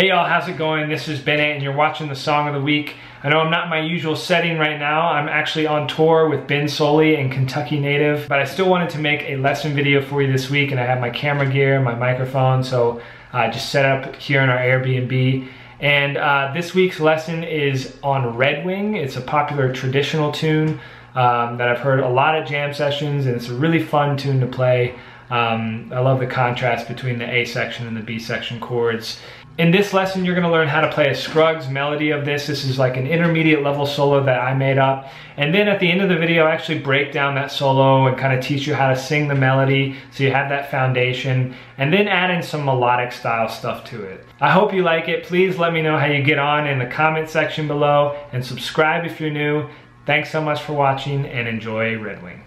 Hey y'all, how's it going? This is Bennett and you're watching the Song of the Week. I know I'm not in my usual setting right now. I'm actually on tour with Ben Sully and Kentucky native, but I still wanted to make a lesson video for you this week, and I have my camera gear, my microphone, so I just set up here in our Airbnb. And this week's lesson is on Redwing. It's a popular traditional tune that I've heard a lot at jam sessions, and it's a really fun tune to play. I love the contrast between the A section and the B section chords. In this lesson, you're gonna learn how to play a Scruggs melody of this. This is like an intermediate level solo that I made up. And then at the end of the video, I actually break down that solo and kind of teach you how to sing the melody so you have that foundation, and then add in some melodic style stuff to it. I hope you like it. Please let me know how you get on in the comment section below, and subscribe if you're new. Thanks so much for watching, and enjoy Redwing.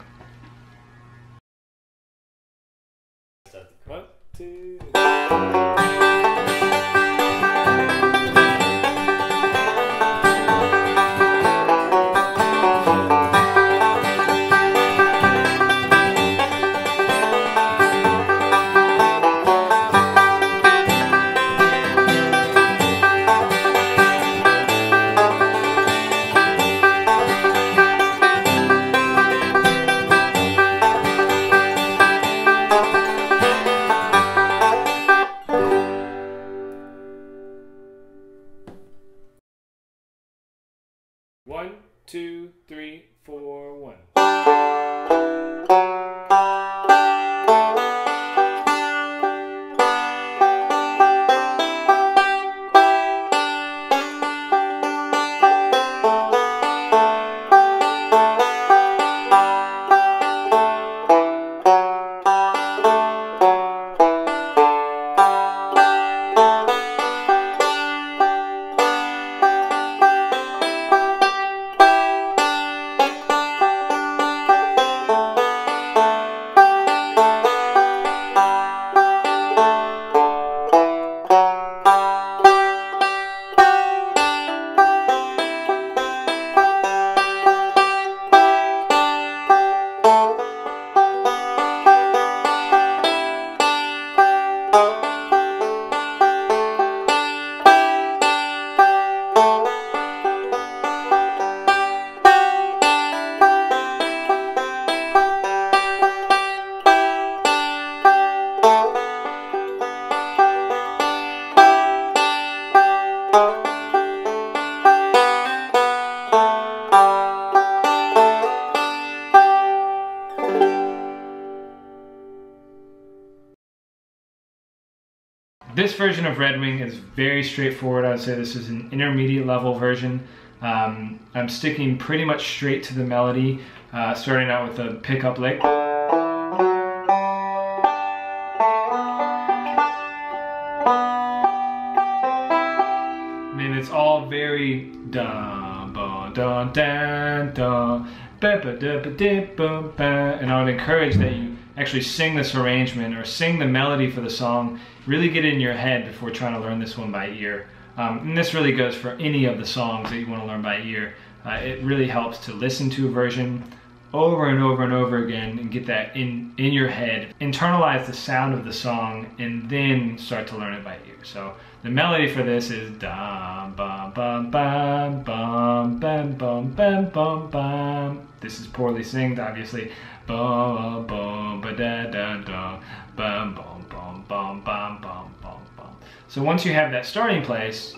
1, 2. One, two, three, four, 1. This version of Redwing is very straightforward. I would say this is an intermediate level version. I'm sticking pretty much straight to the melody, starting out with a pickup lick. And it's all very da ba da da da ba ba da ba da ba ba. And I would encourage that you actually sing this arrangement or sing the melody for the song. Really get it in your head before trying to learn this one by ear. And this really goes for any of the songs that you want to learn by ear. It really helps to listen to a version over and over and over again and get that in your head. Internalize the sound of the song and then start to learn it by ear. So the melody for this is da bum bum bum bum bum bum bum bum bum. This is poorly synced, obviously. Bum bum ba da da da bum bum bum bum bum bum bum bum. So once you have that starting place,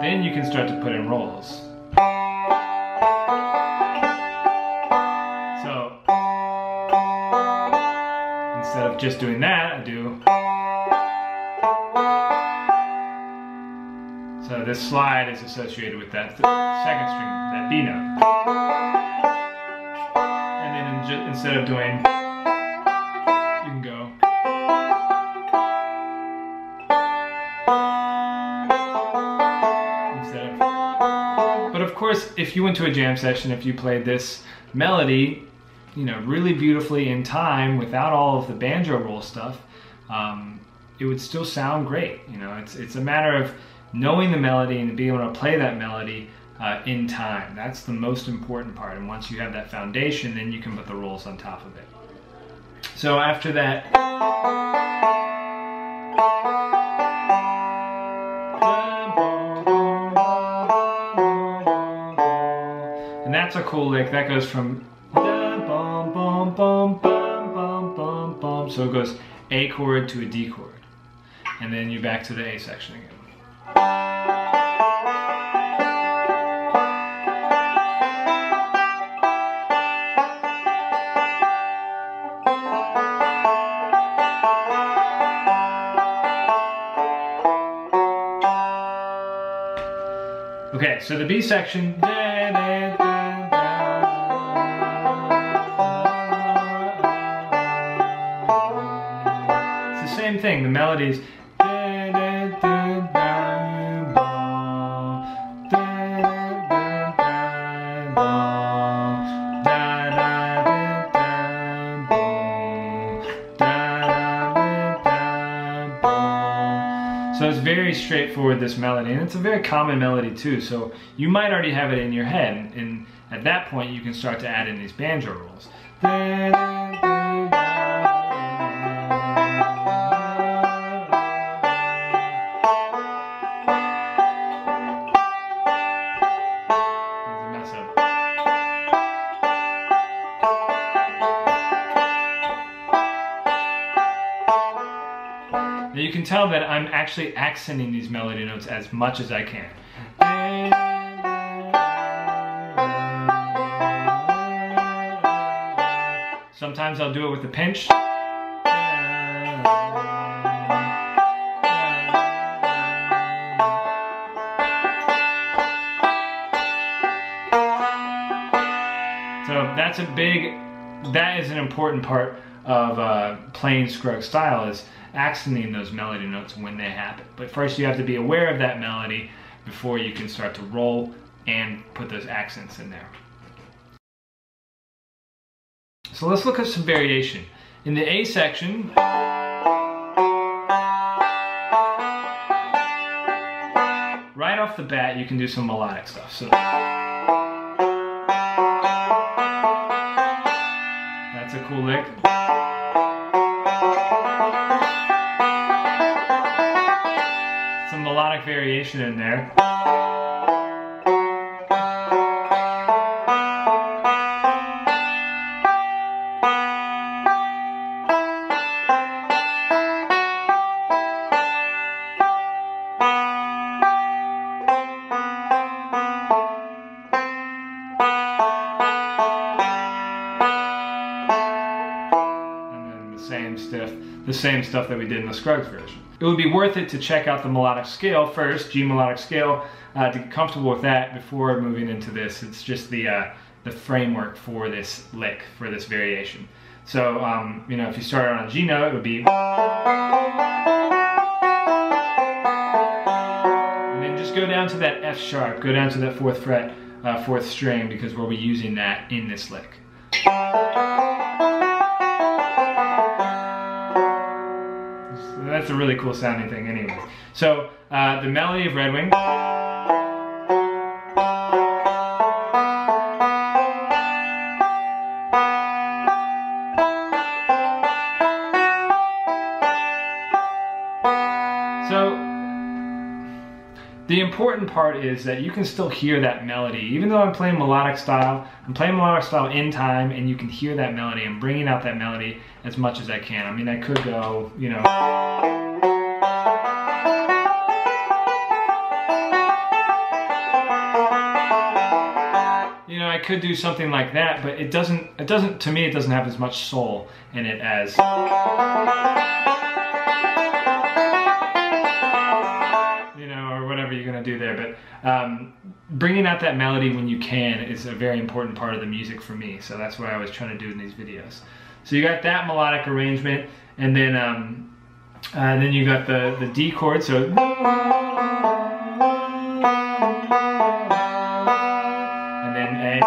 then you can start to put in rolls. So instead of just doing that, I do. So this slide is associated with that second string, that B note. And then instead of doing, you can go. Instead of. But of course, if you went to a jam session, if you played this melody, you know, really beautifully in time without all of the banjo roll stuff, it would still sound great. You know, it's a matter of knowing the melody and being able to play that melody in time. That's the most important part. And once you have that foundation, then you can put the rolls on top of it. So after that, and that's a cool lick. That goes from bum bum bum bum bum bum bum. So it goes A chord to a D chord, and then you're back to the A section again. Okay, so the B section, it's the same thing. The melodies. So it's very straightforward, this melody, and it's a very common melody too, so you might already have it in your head, and at that point you can start to add in these banjo rolls. Now you can tell that I'm actually accenting these melody notes as much as I can. Sometimes I'll do it with a pinch. So that is an important part of playing Scruggs style, is accenting those melody notes when they happen. But first you have to be aware of that melody before you can start to roll and put those accents in there. So let's look at some variation. In the A section, right off the bat you can do some melodic stuff. So that's a cool lick. Some melodic variation in there. The same stuff that we did in the Scruggs version. It would be worth it to check out the melodic scale first, G melodic scale, to get comfortable with that before moving into this. It's just the framework for this lick, for this variation. So, you know, if you start on a G note, it would be, and then just go down to that F sharp, go down to that 4th fret, 4th string, because we'll be using that in this lick. That's a really cool sounding thing anyway. So the melody of Redwing. So the important part is that you can still hear that melody. Even though I'm playing melodic style in time, and you can hear that melody. I'm bringing out that melody as much as I can. I mean, I could go, you know, I could do something like that, but it doesn't, to me, it doesn't have as much soul in it as, you know, or whatever you're gonna do there. But bringing out that melody when you can is a very important part of the music for me. So that's what I was trying to do in these videos. So you got that melodic arrangement, and then you got the D chord. So and then A.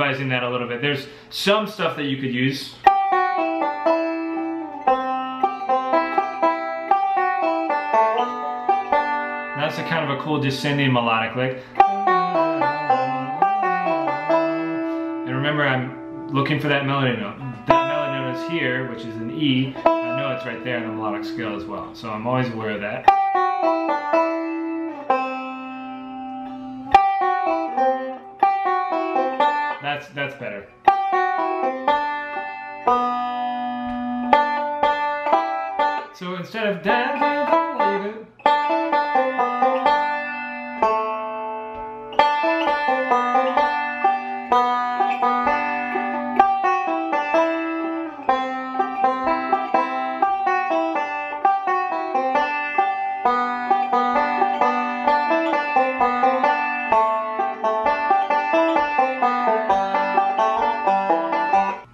improvising that a little bit. There's some stuff that you could use. That's a kind of a cool descending melodic lick. And remember, I'm looking for that melody note. That melody note is here, which is an E. I know it's right there in the melodic scale as well. So I'm always aware of that. That's better. So instead of da, da, da, you go.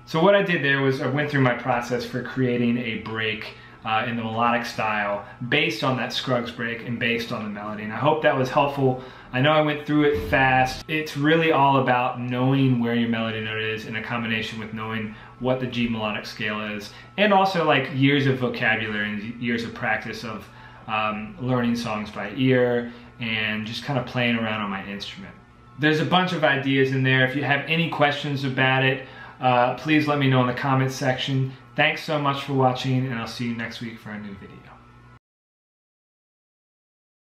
So what I did there was I went through my process for creating a break in the melodic style based on that Scruggs break and based on the melody. And I hope that was helpful. I know I went through it fast. It's really all about knowing where your melody note is in a combination with knowing what the G melodic scale is. And also like years of vocabulary and years of practice of learning songs by ear and just kind of playing around on my instrument. There's a bunch of ideas in there. If you have any questions about it, please let me know in the comments section. Thanks so much for watching, and I'll see you next week for a new video.